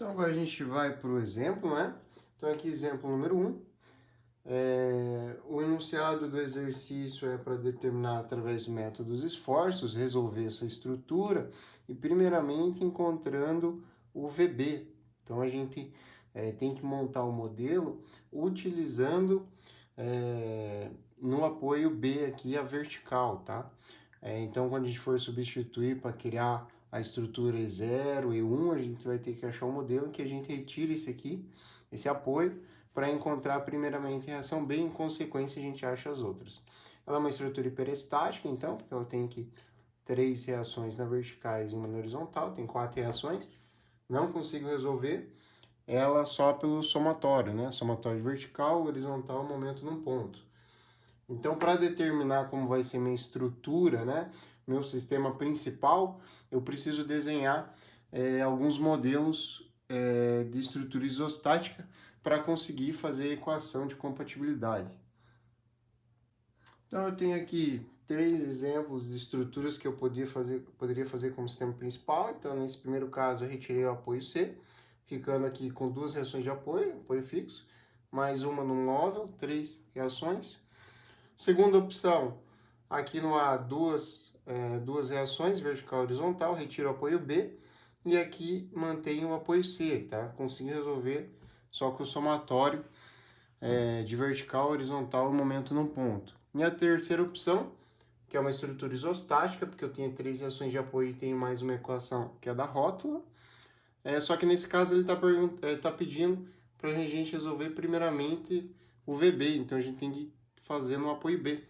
Então agora a gente vai para o exemplo, né? Então aqui exemplo número 1. O enunciado do exercício é para determinar através do método dos esforços, resolver essa estrutura e primeiramente encontrando o VB. Então a gente tem que montar o modelo utilizando no apoio B aqui a vertical, tá? Então quando a gente for substituir para criar a estrutura E0 e 1, a gente vai ter que achar um modelo que a gente retire esse apoio, para encontrar primeiramente a reação B, em consequência a gente acha as outras. Ela é uma estrutura hiperestática, então, porque ela tem aqui 3 reações na verticais e uma na horizontal, tem 4 reações. Não consigo resolver ela só pelo somatório, né? Somatório vertical, horizontal, momento num ponto. Então, para determinar como vai ser minha estrutura, né, meu sistema principal, eu preciso desenhar alguns modelos de estrutura isostática para conseguir fazer a equação de compatibilidade. Então, eu tenho aqui 3 exemplos de estruturas que eu poderia fazer como sistema principal. Então, nesse primeiro caso, eu retirei o apoio C, ficando aqui com 2 reações de apoio fixo, mais uma no móvel, 3 reações. Segunda opção, aqui no A, duas reações, vertical e horizontal, retiro o apoio B, e aqui mantenho o apoio C, tá? Consigo resolver só com o somatório de vertical, horizontal e momento num ponto. E a terceira opção, que é uma estrutura isostática, porque eu tenho 3 reações de apoio e tenho mais uma equação que é da rótula, só que nesse caso ele está pedindo para a gente resolver primeiramente o VB, então a gente tem que fazer no apoio B.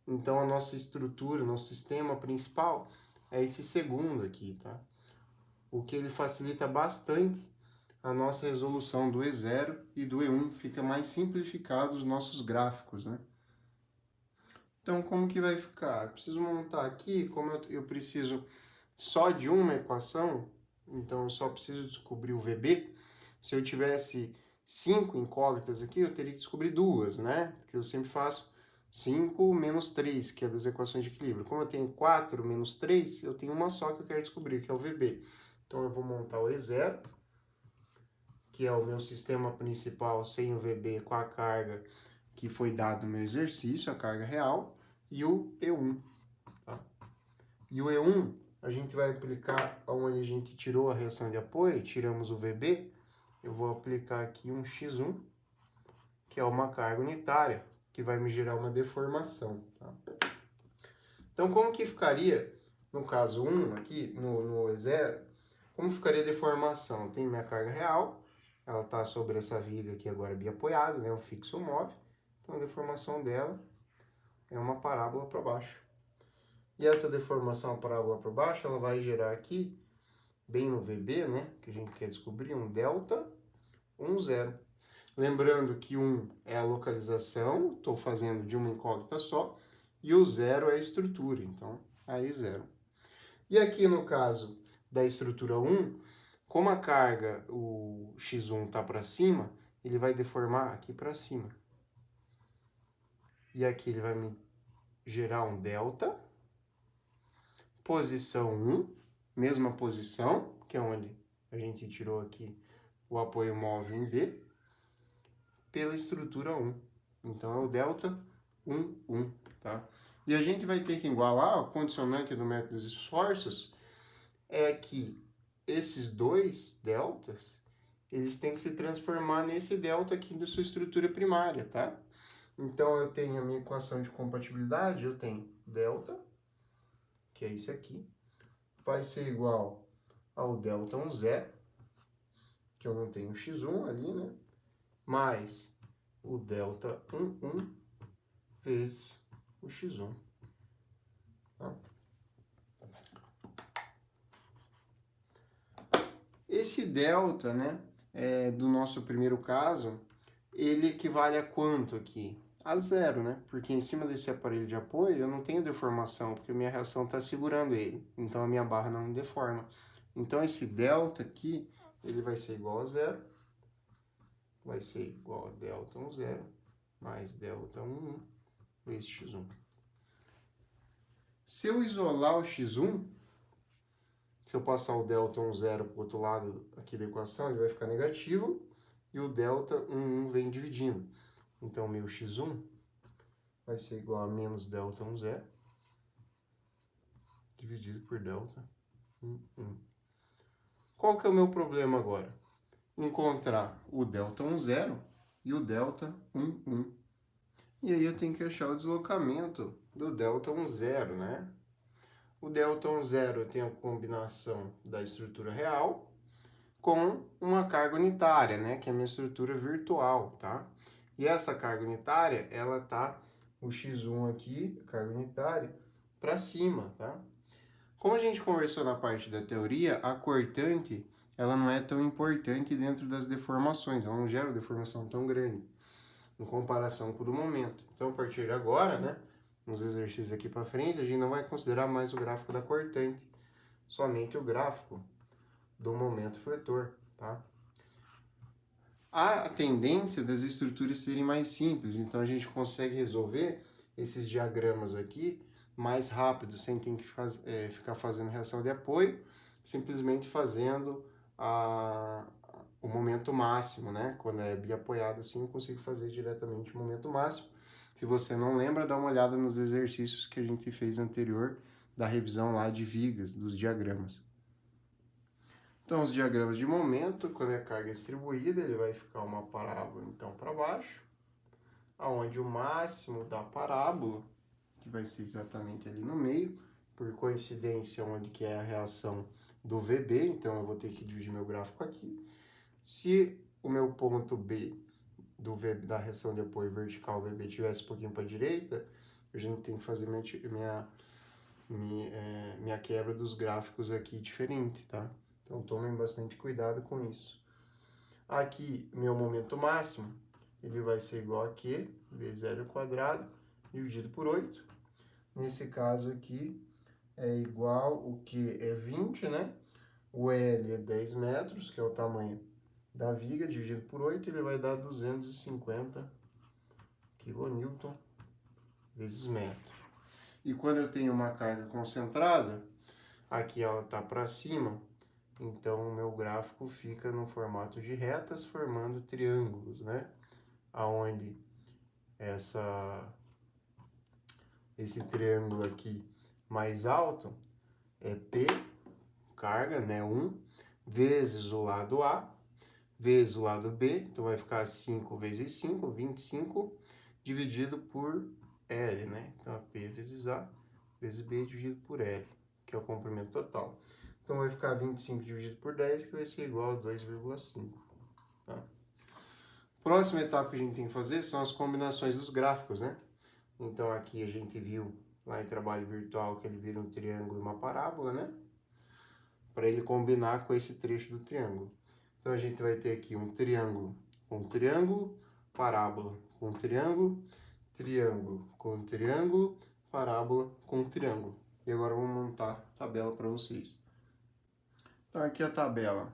Então a nossa estrutura, nosso sistema principal é esse segundo aqui, tá? O que ele facilita bastante a nossa resolução do E0 e do E1, fica mais simplificado os nossos gráficos, né? Então como que vai ficar? Eu preciso montar aqui, como eu preciso só de uma equação, então eu só preciso descobrir o VB. Se eu tivesse 5 incógnitas aqui, eu teria que descobrir 2, né? Porque eu sempre faço 5 menos 3, que é das equações de equilíbrio. Como eu tenho 4 menos 3, eu tenho uma só que eu quero descobrir, que é o VB. Então eu vou montar o E0, que é o meu sistema principal sem o VB com a carga que foi dado no meu exercício, a carga real, e o E1. Tá? E o E1, a gente vai aplicar onde a gente tirou a reação de apoio, tiramos o VB, eu vou aplicar aqui um X1, que é uma carga unitária, que vai me gerar uma deformação. Tá? Então, como que ficaria, no caso 1 aqui, no E0, como ficaria a deformação? Eu tenho minha carga real, ela está sobre essa viga aqui agora biapoiada, né, um fixo móvel, então a deformação dela é uma parábola para baixo. E essa deformação, a parábola para baixo, ela vai gerar aqui, bem no VB, né, que a gente quer descobrir, um delta, 0. Lembrando que 1 é a localização, estou fazendo de uma incógnita só, e o 0 é a estrutura, então aí 0. E aqui no caso da estrutura 1, como a carga, o x1 está para cima, ele vai deformar aqui para cima. E aqui ele vai me gerar um delta, posição 1, mesma posição, que é onde a gente tirou aqui o apoio móvel em B, pela estrutura 1. Então é o delta 1, 1, tá? E a gente vai ter que igualar o condicionante do método dos esforços, é que esses dois deltas, eles têm que se transformar nesse delta aqui da sua estrutura primária, tá? Então eu tenho a minha equação de compatibilidade, eu tenho delta, que é esse aqui, vai ser igual ao delta 0, que eu não tenho x1 ali, né? Mais o delta 1 vezes o x1. Tá? Esse delta, né, do nosso primeiro caso, ele equivale a quanto aqui? A 0, né? Porque em cima desse aparelho de apoio eu não tenho deformação, porque a minha reação está segurando ele. Então a minha barra não deforma. Então esse delta aqui, ele vai ser igual a 0. Vai ser igual a delta 0 mais delta 1 vezes x1. Se eu isolar o x1, Se eu passar o delta 1, 0 para o outro lado aqui da equação, ele vai ficar negativo, e o delta 1, 1 vem dividindo. Então, meu x1 vai ser igual a menos delta 1, 0, dividido por delta 1, 1. Qual que é o meu problema agora? Encontrar o delta 1, 0 e o delta 1, 1. E aí eu tenho que achar o deslocamento do delta 1, 0, né? O delta 1, 0 tem a combinação da estrutura real com uma carga unitária, né? Que é a minha estrutura virtual, tá? E essa carga unitária, ela tá, o x1 aqui, a carga unitária, para cima, tá? Como a gente conversou na parte da teoria, a cortante, ela não é tão importante dentro das deformações, ela não gera uma deformação tão grande, em comparação com o do momento. Então, a partir de agora, né, nos exercícios aqui para frente, a gente não vai considerar mais o gráfico da cortante, somente o gráfico do momento fletor, tá? Há a tendência das estruturas serem mais simples, então a gente consegue resolver esses diagramas aqui mais rápido, sem ter que ficar fazendo reação de apoio, simplesmente fazendo o momento máximo, né? Quando é biapoiado assim, eu consigo fazer diretamente o momento máximo. Se você não lembra, dá uma olhada nos exercícios que a gente fez anterior da revisão lá de vigas, dos diagramas. Então, os diagramas de momento, quando a carga é distribuída, ele vai ficar uma parábola, então, para baixo, aonde o máximo da parábola, que vai ser exatamente ali no meio, por coincidência, onde que é a reação do VB, então eu vou ter que dividir meu gráfico aqui. Se o meu ponto B da reação de apoio vertical VB tivesse um pouquinho para a direita, a gente tem que fazer minha quebra dos gráficos aqui diferente, tá? Então, tomem bastante cuidado com isso. Aqui, meu momento máximo, ele vai ser igual a Q, vezes L ao quadrado, dividido por 8. Nesse caso aqui, é igual, o Q é 20, né? O L é 10 metros, que é o tamanho da viga, dividido por 8, ele vai dar 250 kN vezes metro. E quando eu tenho uma carga concentrada, aqui ela está para cima, então o meu gráfico fica no formato de retas, formando triângulos, né? Aonde esse triângulo aqui mais alto é P, carga, né? 1, vezes o lado A, vezes o lado B, então vai ficar 5 vezes 5, 25, dividido por L, né? Então, é P vezes A, vezes B, dividido por L, que é o comprimento total. Então, vai ficar 25 dividido por 10, que vai ser igual a 2,5. Tá? Próxima etapa que a gente tem que fazer são as combinações dos gráficos, né? Então, aqui a gente viu lá em trabalho virtual que ele vira um triângulo e uma parábola, né? Para ele combinar com esse trecho do triângulo. Então, a gente vai ter aqui um triângulo com triângulo, parábola com triângulo, triângulo com triângulo, parábola com triângulo. E agora vamos montar a tabela para vocês. Então, aqui a tabela.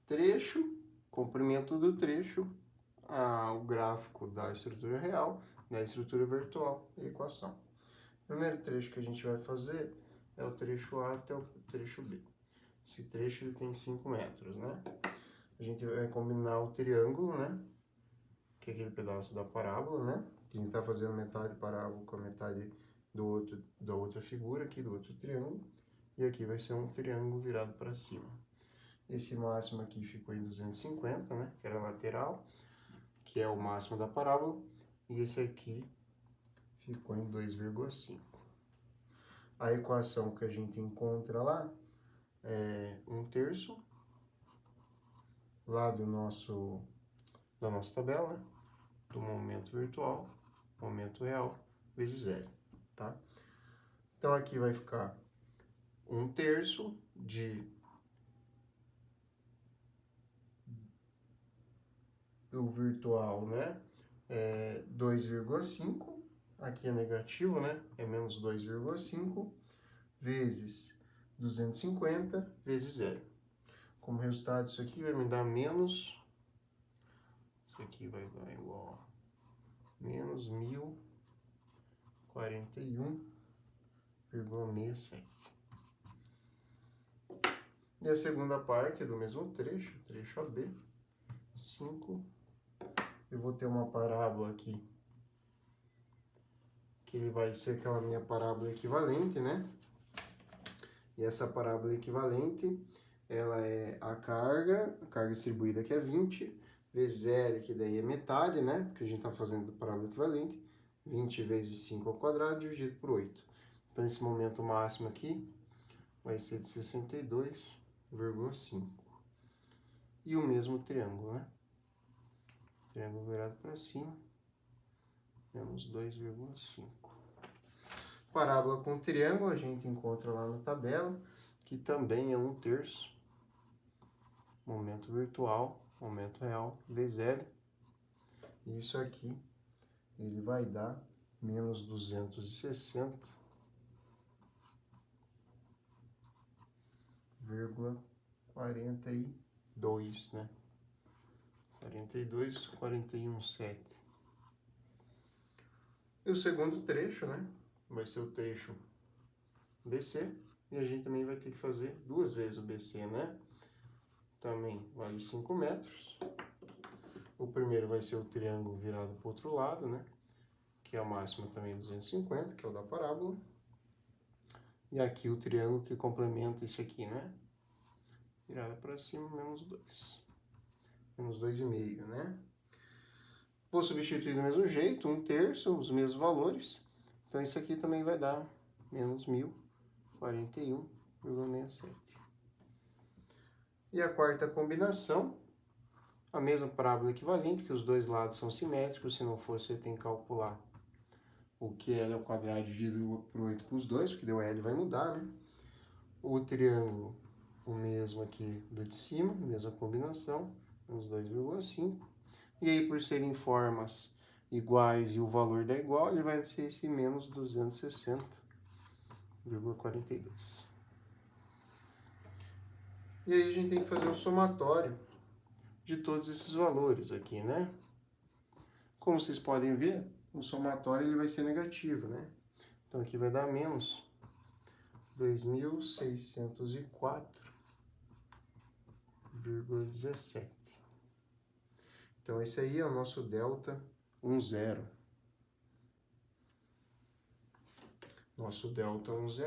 Trecho, comprimento do trecho, o gráfico da estrutura real, da estrutura virtual e a equação. O primeiro trecho que a gente vai fazer é o trecho A até o trecho B. Esse trecho ele tem 5 metros, né? A gente vai combinar o triângulo, né? Que é aquele pedaço da parábola, né? Que a gente tá fazendo metade parábola com a metade da outra figura aqui, do outro triângulo. E aqui vai ser um triângulo virado para cima. Esse máximo aqui ficou em 250, né? Que era a lateral, que é o máximo da parábola. E esse aqui ficou em 2,5. A equação que a gente encontra lá é 1/3 lá da nossa tabela, né? Do momento virtual, momento real, vezes L, tá? Então, aqui vai ficar 1/3 do virtual, né? 2,5, aqui é negativo, né? É menos 2,5, vezes 250, vezes L. Como resultado, isso aqui vai me dar menos, isso aqui vai dar igual a menos 1041,67. E a segunda parte do mesmo trecho, trecho AB, 5. Eu vou ter uma parábola aqui, que ele vai ser aquela minha parábola equivalente, né? E essa parábola equivalente, ela é a carga distribuída que é 20, vezes L, que daí é metade, né? Porque a gente está fazendo parábola equivalente, 20 vezes 5 ao quadrado dividido por 8. Então, esse momento máximo aqui vai ser de 62,5. E o mesmo triângulo, né? Triângulo virado para cima, menos 2,5. Parábola com triângulo a gente encontra lá na tabela, que também é 1/3. Momento virtual, momento real, vezes L. E isso aqui, ele vai dar menos 260,42, né? 42,41,7. E o segundo trecho, né? Vai ser o trecho BC. E a gente também vai ter que fazer duas vezes o BC, né? Também vale 5 metros. O primeiro vai ser o triângulo virado para o outro lado, né? Que é a máxima também 250, que é o da parábola. E aqui o triângulo que complementa esse aqui, né? Virada para cima, menos 2. Menos 2,5, né? Vou substituir do mesmo jeito, 1/3, os mesmos valores. Então, isso aqui também vai dar menos 1041,67. E a quarta combinação, a mesma parábola equivalente, que os dois lados são simétricos. Se não for, você tem que calcular o que L ao quadrado dividido por 8 para os dois, porque deu L vai mudar, né? O triângulo, o mesmo aqui do de cima, mesma combinação, menos 2,5. E aí, por serem formas iguais e o valor da igual, ele vai ser esse menos 260,42. E aí a gente tem que fazer o somatório de todos esses valores aqui, né? Como vocês podem ver, o somatório ele vai ser negativo, né? Então aqui vai dar menos 2.604,17. Então esse aí é o nosso delta 10. Nosso delta 10,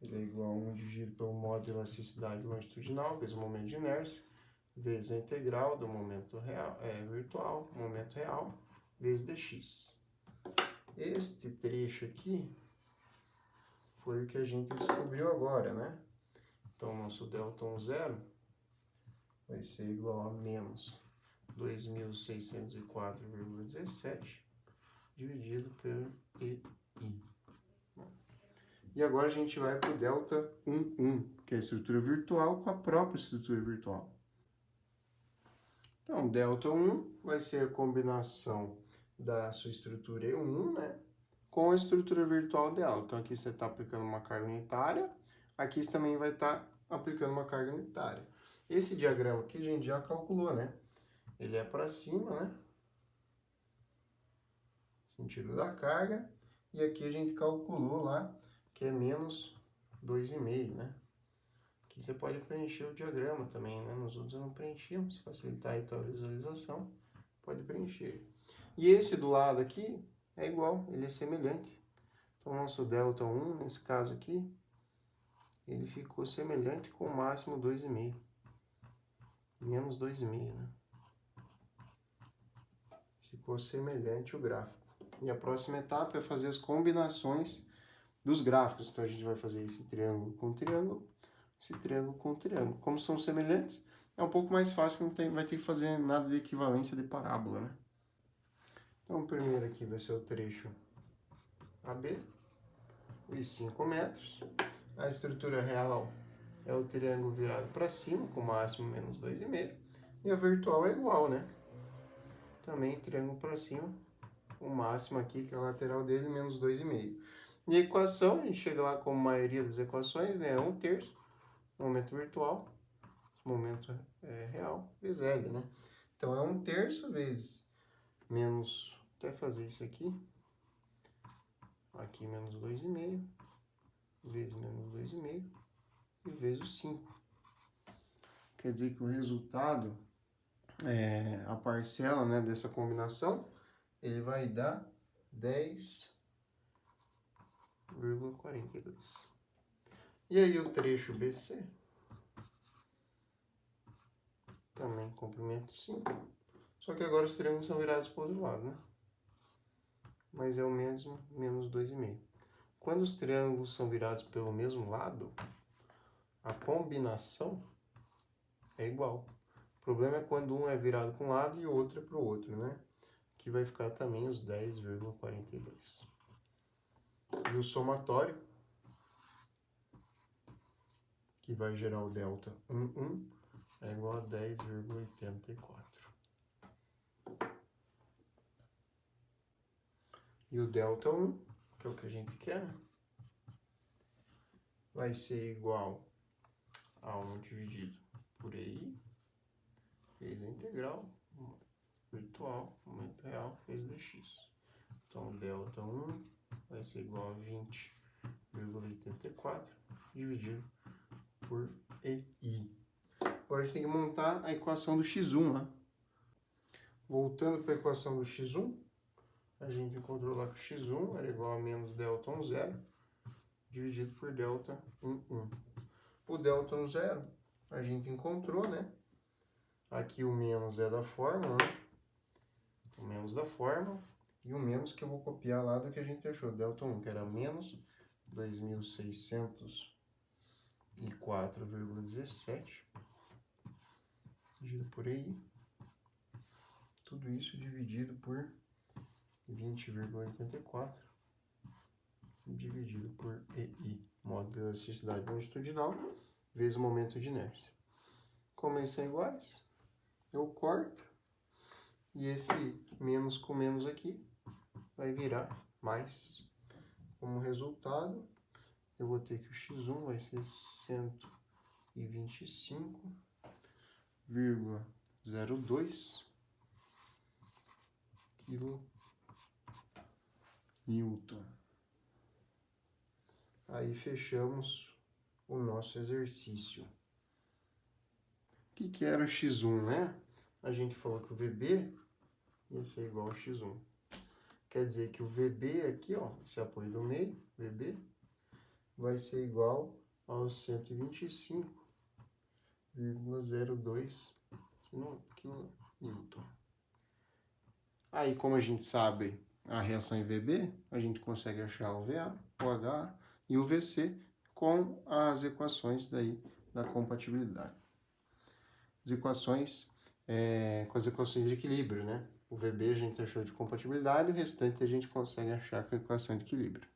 ele é igual a 1 dividido pelo modo de elasticidade longitudinal, vezes o momento de inércia, vezes a integral do momento real, virtual, momento real, vezes dx. Este trecho aqui foi o que a gente descobriu agora, né? Então, nosso delta 10 vai ser igual a menos 2.604,17 dividido pelo EI. E agora a gente vai para o delta 11, que é a estrutura virtual com a própria estrutura virtual. Então, delta 1 vai ser a combinação da sua estrutura E1, né, com a estrutura virtual dela. Então, aqui você está aplicando uma carga unitária, aqui você também vai estar aplicando uma carga unitária. Esse diagrama aqui a gente já calculou, né? Ele é para cima, né? Sentido da carga. E aqui a gente calculou lá que é menos 2,5, né? Aqui você pode preencher o diagrama também, né? Nos outros eu não preenchi, mas se facilitar aí a tua visualização, pode preencher. E esse do lado aqui é igual, ele é semelhante. Então, nosso delta 1, nesse caso aqui, ele ficou semelhante com o máximo 2,5. Menos 2,5, né? Ficou semelhante o gráfico. E a próxima etapa é fazer as combinações dos gráficos. Então, a gente vai fazer esse triângulo com triângulo, esse triângulo com triângulo. Como são semelhantes, é um pouco mais fácil, não vai ter que fazer nada de equivalência de parábola, né? Então, o primeiro aqui vai ser o trecho AB, os 5 metros. A estrutura real é o triângulo virado para cima, com máximo menos 2,5. E a virtual é igual, né? Também triângulo para cima, o máximo aqui, que é a lateral dele, menos 2,5. E a equação, a gente chega lá como a maioria das equações, né? 1/3, momento virtual, momento real, vezes L, né? Então, é 1/3 vezes menos, até fazer isso aqui, aqui menos 2,5, vezes menos 2,5, e vezes 5. Quer dizer que o resultado, a parcela, né, dessa combinação, ele vai dar 10,42. E aí o trecho BC, também comprimento 5. Só que agora os triângulos são virados para o outro lado, né? Mas é o mesmo, menos 2,5. Quando os triângulos são virados pelo mesmo lado, a combinação é igual. O problema é quando um é virado para um lado e o outro é para o outro, né? Que vai ficar também os 10,42. E o somatório, que vai gerar o delta 1, é igual a 10,84. E o delta 1, que é o que a gente quer, vai ser igual a 1 dividido por EI, vezes a integral virtual, momento real, vezes dx. Então, delta 1 vai ser igual a 20,84 dividido por EI. Agora a gente tem que montar a equação do x1 lá. Voltando para a equação do x1, a gente encontrou lá que o x1 era igual a menos delta 1, 0, dividido por delta 1, 1. O delta 1, 0, a gente encontrou, né? Aqui o menos é da fórmula, né? O menos da fórmula. E o menos que eu vou copiar lá do que a gente achou, delta 1, que era menos 2.604,17, dividido por EI. Tudo isso dividido por 20,84, dividido por EI, modo de elasticidade longitudinal, vezes o momento de inércia. Como eles são iguais, eu corto, e esse menos com menos aqui vai virar mais. Como resultado, eu vou ter que o x1 vai ser 125,02 kN. Aí fechamos o nosso exercício. O que era o x1, né? A gente falou que o VB ia ser igual ao x1. Quer dizer que o VB aqui, ó, esse apoio do meio, VB, vai ser igual aos 125,02 kN. Aí, como a gente sabe a reação em VB, a gente consegue achar o VA, o H e o VC com as equações daí da compatibilidade. As equações, com as equações de equilíbrio, né? O VB a gente achou de compatibilidade, o restante a gente consegue achar com a equação de equilíbrio.